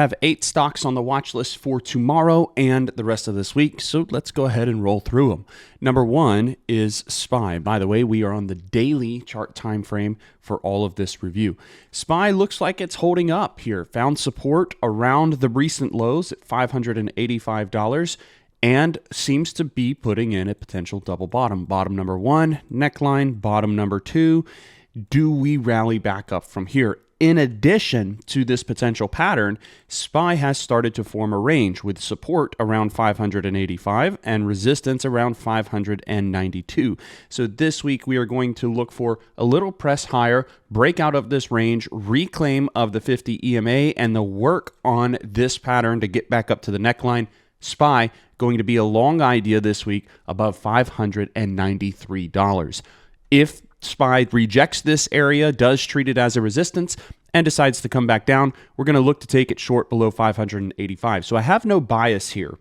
have 8 stocks on the watch list for tomorrow and the rest of this week, so let's go ahead and roll through them. Number 1 is SPY. By the way, we are on the daily chart time frame for all of this review. SPY looks like it's holding up here. Found support around the recent lows at $585 and seems to be putting in a potential double bottom. Bottom number 1, neckline. Bottom number 2, do we rally back up from here? In addition to this potential pattern, SPY has started to form a range with support around 585 and resistance around 592. So this week we are going to look for a little press higher, break out of this range, reclaim of the 50 EMA, and the work on this pattern to get back up to the neckline. SPY going to be a long idea this week above $593. If SPY rejects this area, does treat it as a resistance, and decides to come back down, we're going to look to take it short below 585. So I have no bias here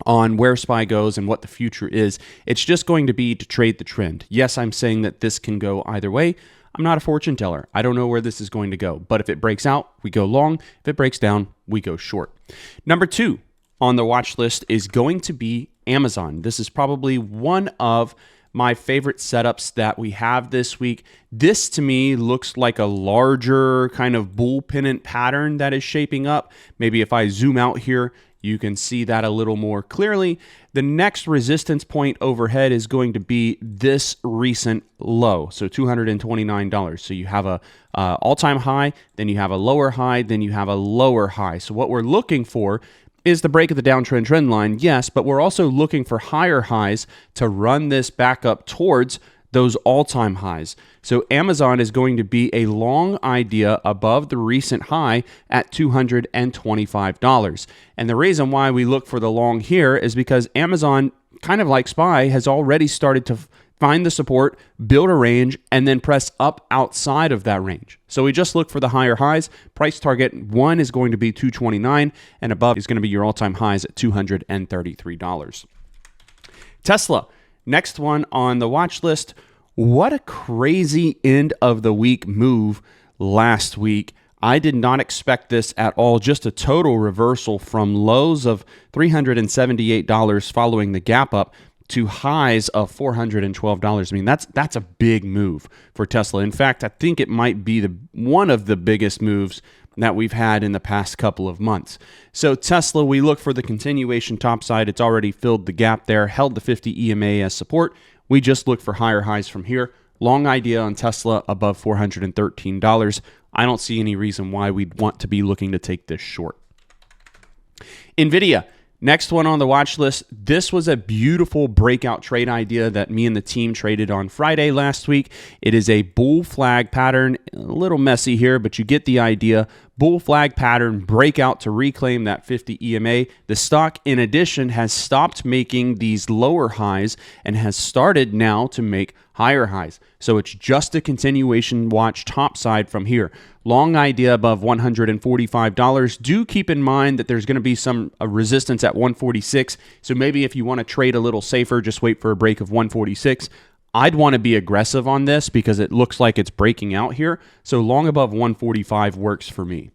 on where SPY goes and what the future is. It's just going to be to trade the trend. Yes, I'm saying that this can go either way. I'm not a fortune teller. I don't know where this is going to go. But if it breaks out, we go long. If it breaks down, we go short. Number 2 on the watch list is going to be Amazon. This is probably one of my favorite setups that we have this week. This to me looks like a larger kind of bull pennant pattern that is shaping up. Maybe if I zoom out here, you can see that a little more clearly. The next resistance point overhead is going to be this recent low, so $229. So you have a all-time high, then you have a lower high, then you have a lower high. So what we're looking for is the break of the downtrend trend line, yes, but we're also looking for higher highs to run this back up towards those all-time highs. So Amazon is going to be a long idea above the recent high at $225. And the reason why we look for the long here is because Amazon, kind of like SPY, has already started to find the support, build a range, and then press up outside of that range. So we just look for the higher highs. Price target 1 is going to be $229, and above is going to be your all-time highs at $233. Tesla, next one on the watch list. What a crazy end of the week move last week. I did not expect this at all. Just a total reversal from lows of $378 following the gap up to highs of $412. I mean, that's a big move for Tesla. In fact, I think it might be one of the biggest moves that we've had in the past couple of months. So Tesla, we look for the continuation topside. It's already filled the gap there, held the 50 EMA as support. We just look for higher highs from here. Long idea on Tesla above $413. I don't see any reason why we'd want to be looking to take this short. NVDA. Next one on the watch list, this was a beautiful breakout trade idea that me and the team traded on Friday last week. It is a bull flag pattern, a little messy here, but you get the idea. Bull flag pattern, breakout to reclaim that 50 EMA. The stock, in addition, has stopped making these lower highs and has started now to make higher highs. So it's just a continuation watch topside from here. Long idea above $145. Do keep in mind that there's going to be some resistance at 146. So maybe if you want to trade a little safer, just wait for a break of 146. I'd want to be aggressive on this because it looks like it's breaking out here. So long above 145 works for me.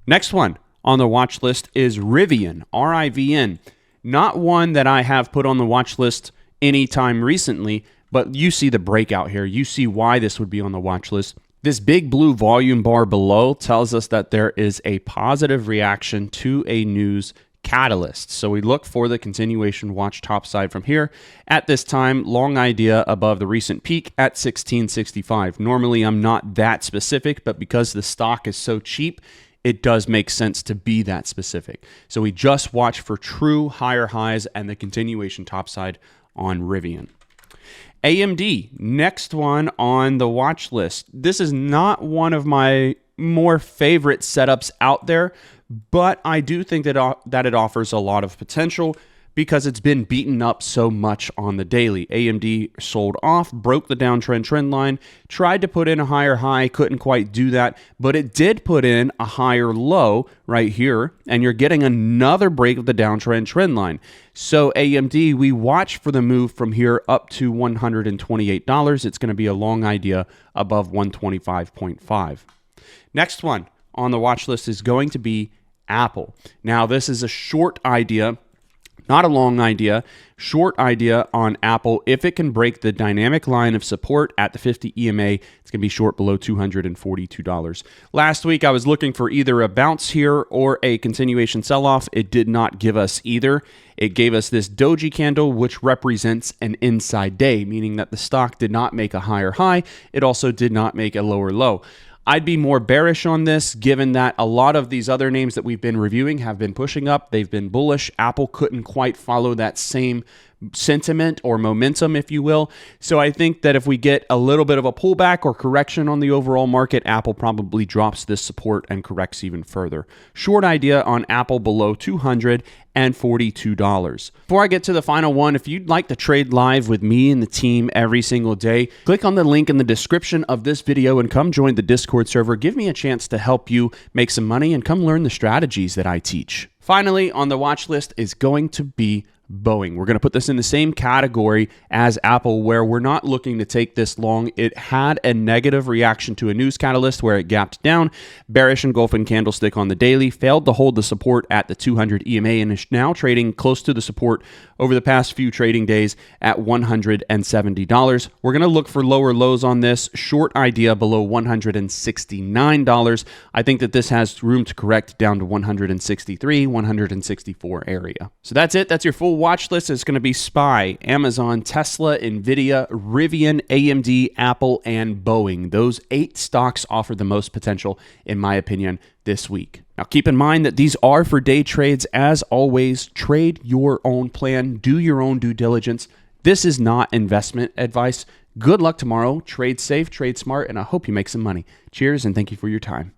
Next one on the watch list is Rivian, RIVN. Not one that I have put on the watch list anytime recently, but you see the breakout here. You see why this would be on the watch list. This big blue volume bar below tells us that there is a positive reaction to a news catalyst. So we look for the continuation watch topside from here. At this time, long idea above the recent peak at 1665. Normally, I'm not that specific, but because the stock is so cheap, it does make sense to be that specific. So we just watch for true higher highs and the continuation topside on Rivian. AMD, next one on the watch list. This is not one of my more favorite setups out there, but I do think that it offers a lot of potential because it's been beaten up so much on the daily. AMD sold off, broke the downtrend trend line, tried to put in a higher high, couldn't quite do that, but it did put in a higher low right here, and you're getting another break of the downtrend trend line. So AMD, we watch for the move from here up to $128. It's going to be a long idea above 125.5. Next one on the watch list is going to be Apple. Now, this is a short idea, not a long idea, short idea on Apple. If it can break the dynamic line of support at the 50 EMA, it's going to be short below $242. Last week, I was looking for either a bounce here or a continuation sell-off. It did not give us either. It gave us this doji candle, which represents an inside day, meaning that the stock did not make a higher high. It also did not make a lower low. I'd be more bearish on this, given that a lot of these other names that we've been reviewing have been pushing up. They've been bullish. Apple couldn't quite follow that same sentiment or momentum, if you will. So I think that if we get a little bit of a pullback or correction on the overall market, Apple probably drops this support and corrects even further. Short idea on Apple below $242. Before I get to the final one, if you'd like to trade live with me and the team every single day, click on the link in the description of this video and come join the Discord server. Give me a chance to help you make some money and come learn the strategies that I teach. Finally, on the watch list is going to be Boeing. We're going to put this in the same category as Apple, where we're not looking to take this long. It had a negative reaction to a news catalyst where it gapped down. Bearish engulfing candlestick on the daily, failed to hold the support at the 200 EMA and is now trading close to the support over the past few trading days at $170. We're going to look for lower lows on this. Short idea below $169. I think that this has room to correct down to 163, 164 area. So that's it. That's your full watch list. It's going to be SPY, Amazon, Tesla, NVDA, Rivian, AMD, Apple, and Boeing. Those 8 stocks offer the most potential, in my opinion, this week. Now, keep in mind that these are for day trades. As always, trade your own plan, do your own due diligence. This is not investment advice. Good luck tomorrow. Trade safe, trade smart, and I hope you make some money. Cheers, and thank you for your time.